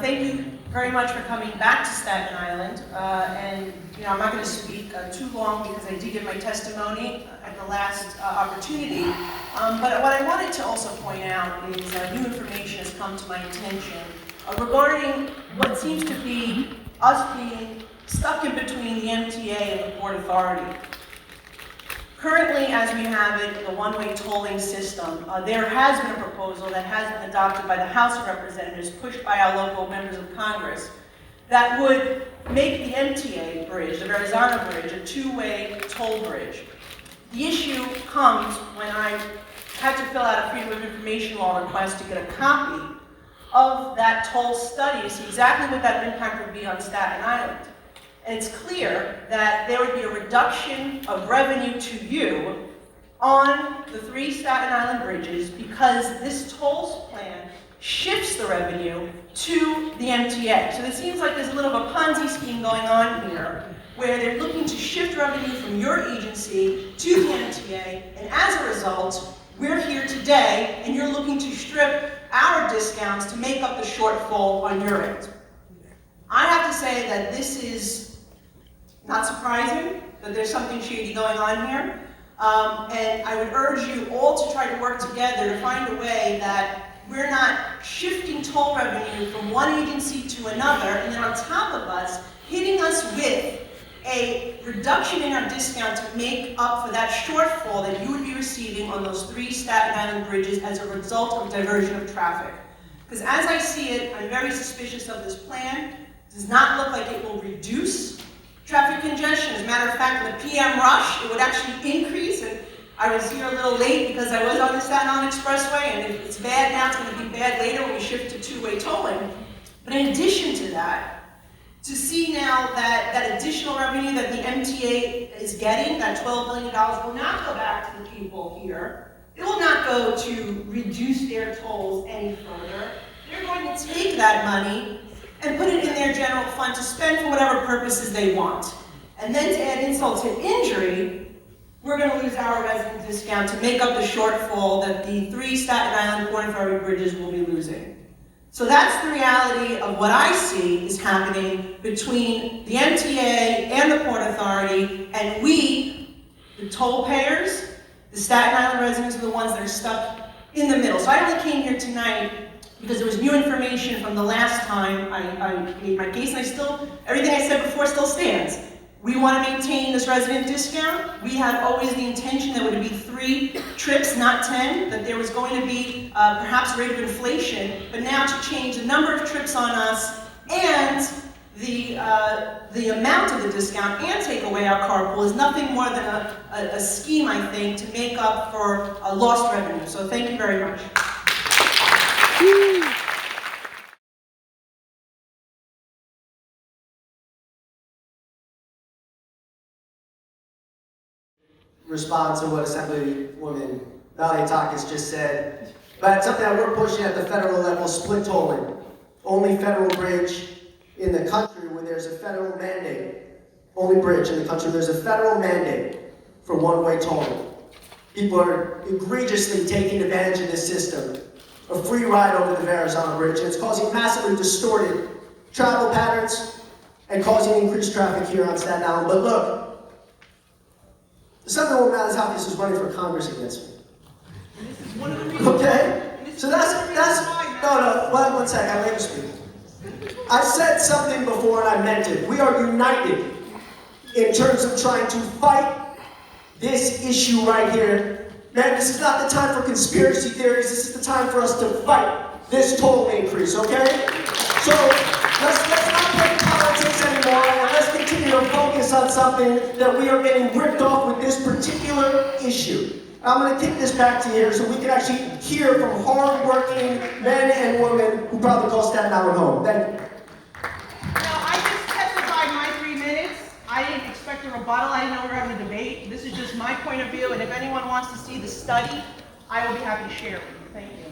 Thank you very much for coming back to Staten Island. I'm not going to speak too long because I did give my testimony at the last opportunity. But what I wanted to also point out is new information has come to my attention regarding what seems to be us being stuck in between the MTA and the Port Authority. Currently, as we have it, the one-way tolling system, there has been a proposal that has been adopted by the House of Representatives, pushed by our local members of Congress, that would make the MTA bridge, the Verrazano Bridge, a two-way toll bridge. The issue comes when I had to fill out a Freedom of Information Law request to get a copy of that toll study to see exactly what that impact would be on Staten Island. And it's clear that there would be a reduction of revenue to you on the 3 Staten Island bridges because this tolls plan shifts the revenue to the MTA. So it seems like there's a little of a Ponzi scheme going on here where they're looking to shift revenue from your agency to the MTA, and as a result, we're here today and you're looking to strip our discounts to make up the shortfall on your end. I have to say that this is not surprising, that there's something shady going on here. And I would urge you all to try to work together to find a way that we're not shifting toll revenue from one agency to another, and then on top of us, hitting us with a reduction in our discount to make up for that shortfall that you would be receiving on those 3 Staten Island bridges as a result of diversion of traffic. Because as I see it, I'm very suspicious of this plan. It does not look like it will reduce traffic congestion. As a matter of fact, in the PM rush, it would actually increase. And I was here a little late because I was on the Staten Island Expressway, and if it's bad now, it's going to be bad later when we shift to two-way tolling. But in addition to that, to see now that that additional revenue that the MTA is getting, that $12 billion, will not go back to the people here. It will not go to reduce their tolls any further. They're going to take that money and put it in their general fund to spend for whatever purposes they want. And then to add insult to injury, we're going to lose our resident discount to make up the shortfall that the 3 Staten Island Port Authority bridges will be losing. So that's the reality of what I see is happening between the MTA and the Port Authority, and we, the toll payers, the Staten Island residents, are the ones that are stuck in the middle. So I only came here tonight because there was new information from the last time I made my case, and everything I said before still stands. We want to maintain this resident discount. We had always the intention that it would be 3 trips, not 10, that there was going to be perhaps a rate of inflation, but now to change the number of trips on us and the amount of the discount and take away our carpool is nothing more than a scheme, I think, to make up for lost revenue. So thank you very much. Respond to what Assemblywoman Malliotakis just said, but something that we're pushing at the federal level, split tolling. Only federal bridge in the country where there's a federal mandate. Only bridge in the country there's a federal mandate for one-way tolling. People are egregiously taking advantage of this system. A free ride over the Verrazano Bridge, and it's causing massively distorted travel patterns and causing increased traffic here on Staten Island. But look, Assemblywoman Malliotakis is running for Congress against me. Okay? So that's no, one second, let me speak. I said something before and I meant it. We are united in terms of trying to fight this issue right here. Man, this is not the time for conspiracy theories. This is the time for us to fight this toll increase, okay? So let's not play politics anymore, and let's continue to focus on something that we are getting ripped off with this particular issue. I'm going to kick this back to here so we can actually hear from hard-working men and women who probably call Staten Island home. Thank you. Now, I just testified my 3 minutes. I didn't expect a rebuttal. I didn't know we were having a debate. This is just my point of view, and if anyone wants to see the study, I will be happy to share it with you. Thank you.